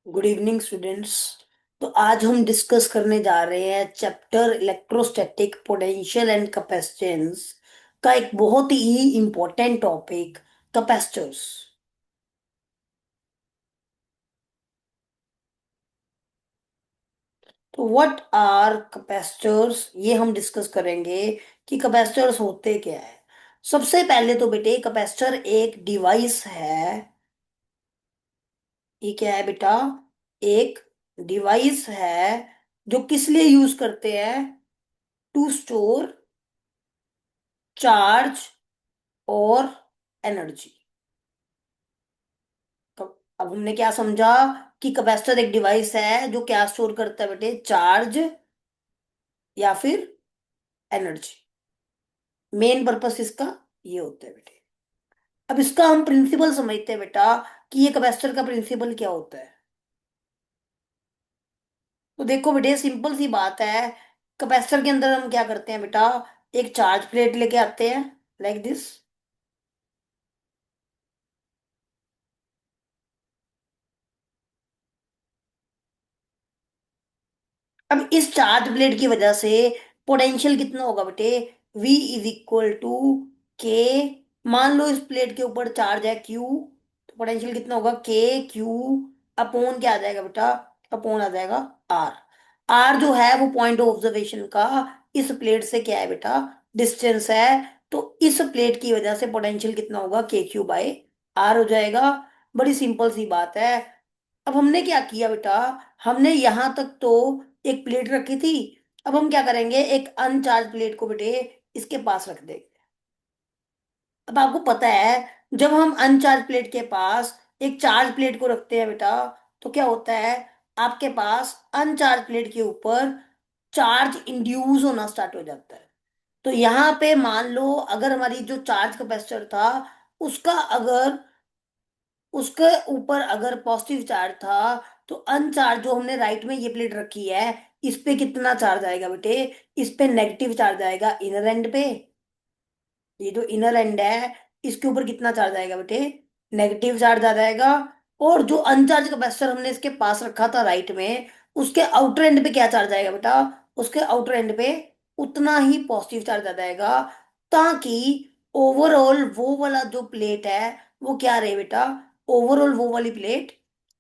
Good evening students. तो आज हम डिस्कस करने जा रहे हैं chapter electrostatic potential and capacitance का एक बहुत ही इंपॉर्टेंट टॉपिक, कैपेसिटर्स। तो व्हाट आर कैपेसिटर्स, ये हम डिस्कस करेंगे कि कैपेसिटर्स होते क्या है। सबसे पहले तो बेटे, कैपेसिटर एक डिवाइस है। ये क्या है बेटा? एक डिवाइस है जो किस लिए यूज करते हैं? टू स्टोर चार्ज और एनर्जी। अब हमने क्या समझा कि कैपेसिटर एक डिवाइस है जो क्या स्टोर करता है बेटे? चार्ज या फिर एनर्जी। मेन पर्पस इसका ये होता है बेटे। अब इसका हम प्रिंसिपल समझते हैं बेटा कि ये कैपेसिटर का प्रिंसिपल क्या होता है। तो देखो बेटे, सिंपल सी बात है। कैपेसिटर के अंदर हम क्या करते हैं बेटा? एक चार्ज प्लेट लेके आते हैं, लाइक दिस। अब इस चार्ज प्लेट की वजह से पोटेंशियल कितना होगा बेटे? V इज इक्वल टू के। मान लो इस प्लेट के ऊपर चार्ज है Q, तो पोटेंशियल कितना होगा? KQ अपॉन क्या आ जाएगा बेटा? अपॉन आ जाएगा R। R जो है वो पॉइंट ऑफ ऑब्जर्वेशन का इस प्लेट से क्या है बेटा? डिस्टेंस है। तो इस प्लेट की वजह से पोटेंशियल कितना होगा? KQ/R हो जाएगा। बड़ी सिंपल सी बात है। अब हमने क्या किया बेटा? हमने यहां तक तो एक प्लेट रखी थी। अब हम क्या करेंगे? एक अनचार्ज प्लेट को बेटे इसके पास रख देंगे। अब आपको पता है, जब हम अनचार्ज प्लेट के पास एक चार्ज प्लेट को रखते हैं बेटा, तो क्या होता है? आपके पास अनचार्ज प्लेट के ऊपर चार्ज इंड्यूस होना स्टार्ट हो जाता है। तो यहाँ पे मान लो, अगर हमारी जो चार्ज कैपेसिटर था, उसका अगर उसके ऊपर अगर पॉजिटिव चार्ज था, तो अनचार्ज जो हमने राइट में ये प्लेट रखी है, इस पे कितना चार्ज आएगा बेटे? इस पे नेगेटिव चार्ज आएगा इनर एंड पे। ये जो इनर एंड है, इसके ऊपर कितना चार्ज आएगा बेटे? नेगेटिव चार्ज आ जाएगा। और जो अनचार्ज कैपेसिटर हमने इसके पास रखा था राइट में, उसके आउटर एंड पे क्या चार्ज आएगा बेटा? उसके आउटर एंड पे उतना ही पॉजिटिव चार्ज आ जाएगा, ताकि ओवरऑल वो वाला जो प्लेट है वो क्या रहे बेटा? ओवरऑल वो वाली प्लेट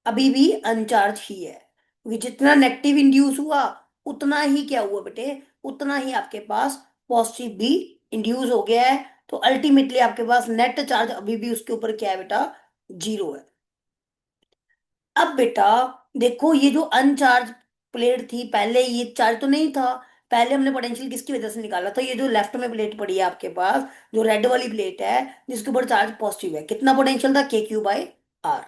अभी भी अनचार्ज ही है। क्योंकि जितना नेगेटिव इंड्यूस हुआ, उतना ही क्या हुआ बेटे? उतना ही आपके पास पॉजिटिव भी इंड्यूस हो गया है। तो अल्टीमेटली आपके पास नेट चार्ज अभी भी उसके ऊपर क्या है बेटा? जीरो है। अब बेटा देखो, ये जो अनचार्ज प्लेट थी, पहले ये चार्ज तो नहीं था। पहले हमने पोटेंशियल किसकी वजह से निकाला था? ये जो लेफ्ट में प्लेट पड़ी है आपके पास, जो रेड वाली प्लेट है, जिसके ऊपर चार्ज पॉजिटिव है, कितना पोटेंशियल था? KQ/R।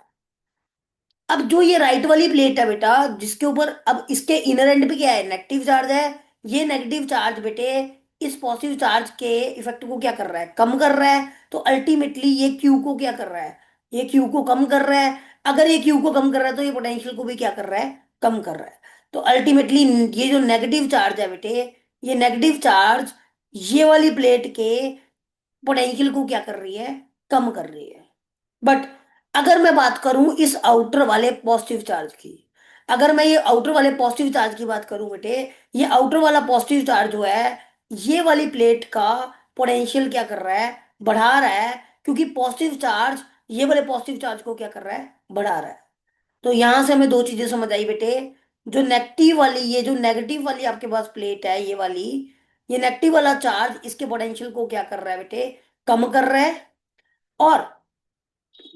अब जो ये राइट वाली प्लेट है बेटा, जिसके ऊपर अब इसके इनर एंड पे क्या है? नेगेटिव चार्ज है। ये नेगेटिव चार्ज बेटे इस पॉजिटिव चार्ज के इफेक्ट को क्या कर रहा है? कम कर रहा है। तो अल्टीमेटली ये क्यू को क्या कर रहा है? ये क्यू को कम कर रहा है। अगर ये क्यू को कम कर रहा है, तो ये पोटेंशियल को भी क्या कर रहा है? कम कर रहा है। तो अल्टीमेटली ये जो नेगेटिव चार्ज है बेटे, ये नेगेटिव चार्ज ये वाली प्लेट के पोटेंशियल को क्या कर रही है? कम कर रही है। बट अगर मैं बात करूं इस आउटर वाले पॉजिटिव चार्ज की, अगर मैं ये आउटर वाले पॉजिटिव चार्ज की बात करूं बेटे, ये आउटर वाला पॉजिटिव चार्ज जो है, ये वाली प्लेट का पोटेंशियल क्या कर रहा है? बढ़ा रहा है। क्योंकि पॉजिटिव चार्ज ये वाले पॉजिटिव चार्ज को क्या कर रहा है? बढ़ा रहा है। तो यहां से हमें दो चीजें समझ आई बेटे। जो नेगेटिव वाली, ये जो नेगेटिव वाली आपके पास प्लेट है, ये वाली, ये नेगेटिव वाला चार्ज इसके पोटेंशियल को क्या कर रहा है बेटे? कम कर रहा है। और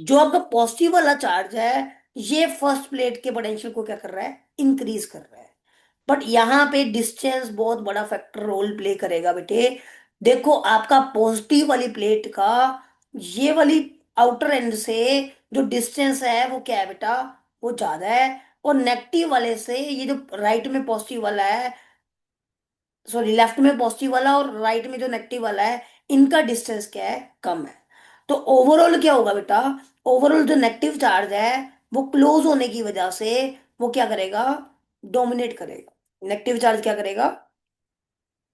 जो आपका पॉजिटिव वाला चार्ज है, ये फर्स्ट प्लेट के पोटेंशियल को क्या कर रहा है? इंक्रीज कर रहा है। बट यहाँ पे डिस्टेंस बहुत बड़ा फैक्टर रोल प्ले करेगा बेटे। देखो, आपका पॉजिटिव वाली प्लेट का ये वाली आउटर एंड से जो डिस्टेंस है वो क्या है बेटा? वो ज्यादा है। और नेगेटिव वाले से ये जो राइट में पॉजिटिव वाला है, सॉरी लेफ्ट में पॉजिटिव वाला और राइट में जो नेगेटिव वाला है, इनका डिस्टेंस क्या है? कम है। तो ओवरऑल क्या होगा बेटा? ओवरऑल जो नेगेटिव चार्ज है, वो क्लोज होने की वजह से वो क्या करेगा? डोमिनेट करेगा। नेगेटिव चार्ज क्या करेगा?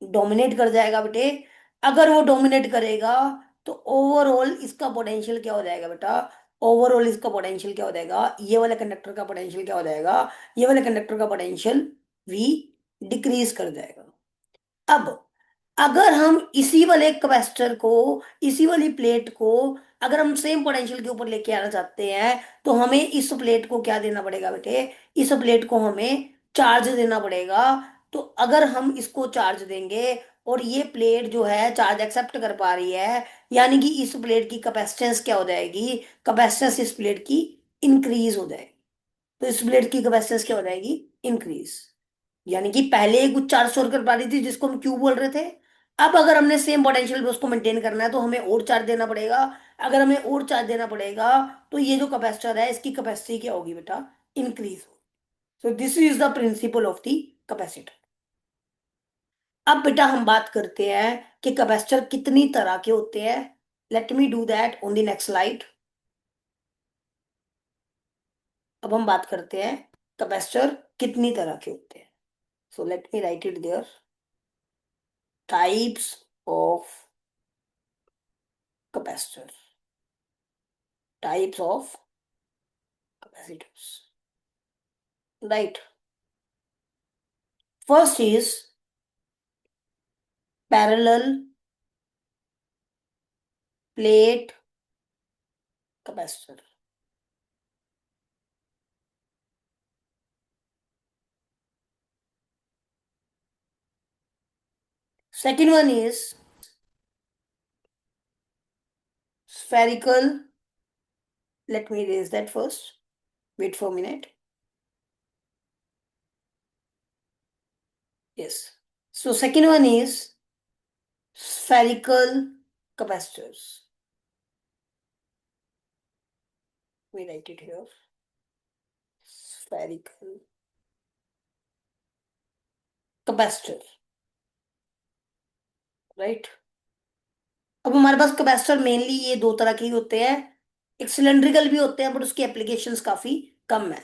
डोमिनेट कर जाएगा बेटे। अगर वो डोमिनेट करेगा, तो ओवरऑल इसका पोटेंशियल क्या हो जाएगा बेटा? ओवरऑल इसका पोटेंशियल क्या हो जाएगा, ये वाले कंडक्टर का पोटेंशियल क्या हो जाएगा, ये वाले कंडक्टर का पोटेंशियल वी डिक्रीज कर जाएगा। अब अगर हम इसी वाले कैपेसिटर को, इसी वाली प्लेट को अगर हम सेम पोटेंशियल के ऊपर लेके आना चाहते हैं, तो हमें इस प्लेट को क्या देना पड़ेगा बेटे, इस प्लेट को हमें चार्ज देना पड़ेगा। तो अगर हम इसको चार्ज देंगे और ये प्लेट जो है चार्ज एक्सेप्ट कर पा रही है, यानी कि इस प्लेट की कैपेसिटेंस क्या हो जाएगी, कैपेसिटेंस इस प्लेट की इंक्रीज हो जाएगी। तो इस प्लेट की कैपेसिटेंस क्या हो जाएगी, इंक्रीज। यानी कि पहले एक कुछ चार्ज स्टोर कर पा रही थी जिसको हम क्यू बोल रहे थे, अब अगर हमने सेम पोटेंशियल पे उसको मेंटेन करना है तो हमें और चार्ज देना पड़ेगा। अगर हमें और चार्ज देना पड़ेगा तो ये जो कैपेसिटर है इसकी कैपेसिटी क्या होगी बेटा, इंक्रीज होगी। So this is the principle of the capacitor. अब बेटा हम बात करते हैं कि कैपेसिटर कितनी तरह के होते हैं। Let me do that on the next slide. अब हम बात करते हैं कैपेसिटर कितनी तरह के होते हैं। So let me write it there, types of capacitor, types of capacitors, right? First is parallel plate capacitor. Second one is spherical. Let me erase that first. Wait for a minute. Yes. So second one is spherical capacitors. We write it here. Spherical capacitor, right? अब हमारे पास capacitor mainly ये दो तरह के ही होते हैं। एक cylindrical भी होते हैं बट उसकी एप्लीकेशंस काफी कम है।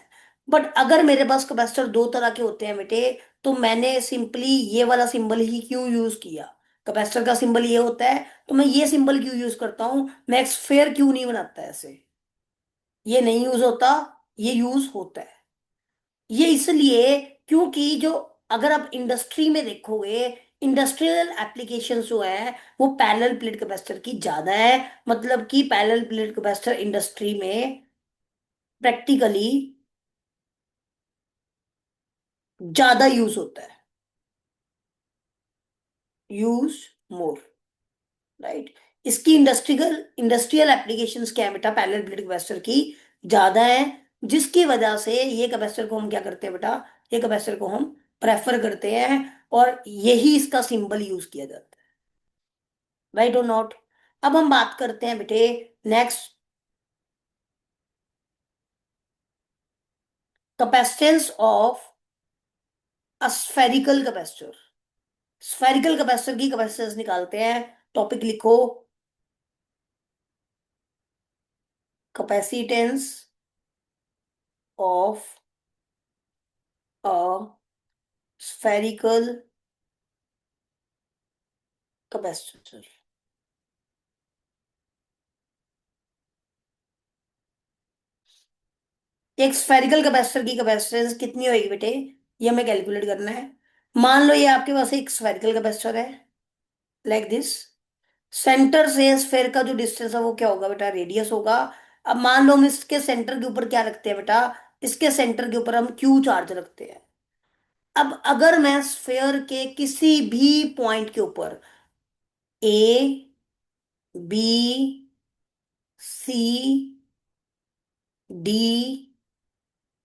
बट अगर मेरे पास कैपेसिटर दो तरह के होते हैं बेटे, तो मैंने सिंपली ये वाला सिंबल ही क्यों यूज किया, कैपेसिटर का सिंबल ये होता है तो मैं ये सिंबल क्यों यूज करता हूं, मैं एक स्फेयर क्यों नहीं बनाता ऐसे। ये नहीं यूज होता, ये यूज होता है। ये इसलिए क्योंकि जो, अगर आप इंडस्ट्री में देखोगे, इंडस्ट्रियल एप्लीकेशंस जो है वो पैरेलल प्लेट कैपेसिटर की ज्यादा है। मतलब कि पैरेलल प्लेट कैपेसिटर इंडस्ट्री में प्रैक्टिकली ज्यादा यूज होता है, यूज मोर, राइट। इसकी इंडस्ट्रियल इंडस्ट्रियल एप्लीकेशंस क्या है बेटा, पैरेलल प्लेट कैपेसिटर की ज्यादा है। जिसकी वजह से ये कैपेसिटर को हम क्या करते हैं बेटा, ये कैपेसिटर को हम प्रेफर करते हैं और यही इसका सिंबल यूज किया जाता है, राइट और नॉट। अब हम बात करते हैं बेटे next, capacitance of a spherical capacitor. Spherical capacitor की कैपेसिटेंस निकालते हैं। टॉपिक लिखो, capacitance of a spherical capacitor. एक स्फेरिकल कैपेसिटर की कैपेसिटेंस कितनी होगी बेटे, ये हमें कैलकुलेट करना है। मान लो ये आपके पास एक स्फेरिकल कैपेसिटर है, लाइक दिस। सेंटर से स्फेयर का जो डिस्टेंस है वो क्या होगा बेटा, रेडियस होगा। अब मान लो हम इसके सेंटर के ऊपर क्या रखते हैं बेटा, इसके सेंटर के ऊपर हम क्यू चार्ज रखते हैं। अब अगर मैं स्फेयर के किसी भी पॉइंट के ऊपर ए, बी, सी, डी,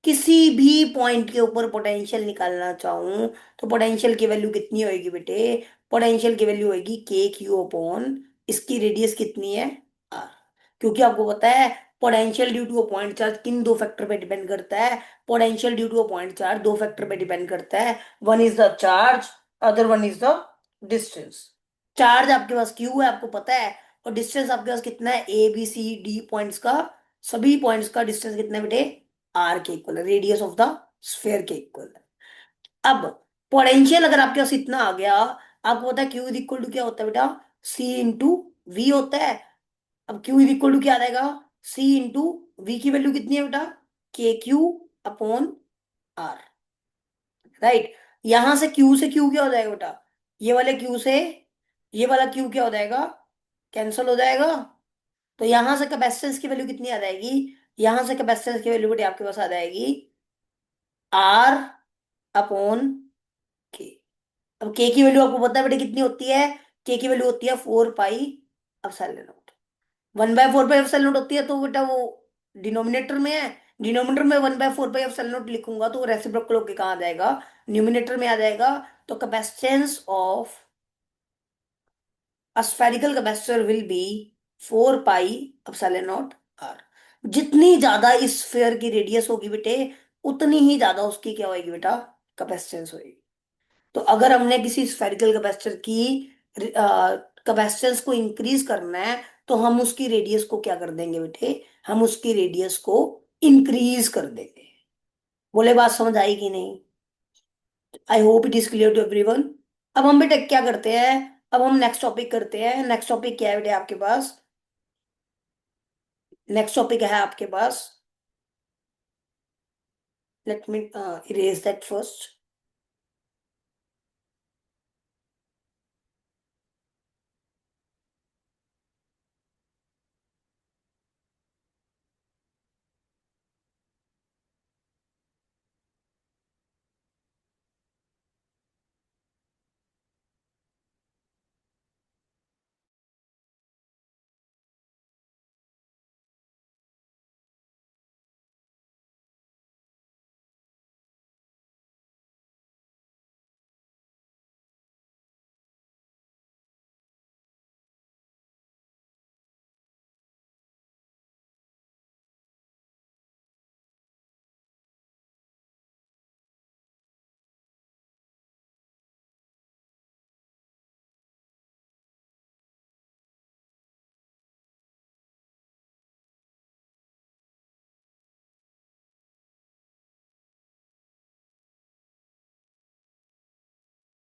किसी भी पॉइंट के ऊपर पोटेंशियल निकालना चाहूं, तो पोटेंशियल की वैल्यू कितनी होगी बेटे, पोटेंशियल की वैल्यू होगी के क्यू अपॉन, इसकी रेडियस कितनी है, आर। क्योंकि आपको पता है potential due to a point charge किन दो फैक्टर पे डिपेंड करता है, potential due to a point charge दो फैक्टर पे डिपेंड करता है। One is the charge, other one is the distance. Charge आपके पास क्यू है आपको पता है, और डिस्टेंस आपके पास कितना है, A B C D points का, सभी पॉइंट्स का डिस्टेंस कितना है बेटे, आर के इक्वल है, रेडियस ऑफ द स्फेयर के इक्वल है। अब पोटेंशियल अगर आपके पास इतना आ गया, आपको पता है क्यू इज इक्वल टू क्या होता है बेटा, सी इंटू वी होता है। अब क्यू इज इक्वल टू क्या आ जाएगा, सी इंटू वी की वैल्यू कितनी है बेटा, के क्यू अपॉन आर। राइट। यहां से क्यू से क्यू क्या हो जाएगा बेटा, ये वाले क्यू से ये वाला क्यू क्या हो जाएगा, कैंसिल हो जाएगा। तो यहां से कैपेसिटेंस की वैल्यू कितनी आ जाएगी, यहां से कैपेसिटेंस की वैल्यू बेटे आपके पास आ जाएगी आर अपॉन के। अब के की वैल्यू आपको पता है बेटे कितनी होती है, के की वैल्यू होती है 4 pi epsilon not. 1/4 pi epsilon not होती है, तो बेटा वो डिनोमिनेटर में है, डिनोमिनेटर में 1/4 पाई एप्सिलॉन नॉट लिखूंगा तो वो रेसिप्रोकल होके कहाँ आ जाएगा, न्यूमिनेटर में आ जाएगा। तो capacitance of a spherical capacitor will be 4 pi epsilon naught r. जितनी ज्यादा इस स्फीयर की रेडियस होगी बेटे, उतनी ही ज्यादा उसकी क्या होगी बेटा, कैपेसिटेंस होगी। तो अगर हमने किसी स्फेरिकल कैपेसिटर की कैपेसिटेंस को इंक्रीज करना है, तो हम उसकी रेडियस को क्या कर देंगे बेटे, हम उसकी रेडियस को इंक्रीज कर देंगे। बोले बात समझ आई कि नहीं। I hope it is clear to everyone. अब हम बेटा क्या करते हैं, अब हम नेक्स्ट टॉपिक करते हैं। नेक्स्ट टॉपिक क्या है बेटे आपके पास, नेक्स्ट टॉपिक है आपके पास, let me erase that first.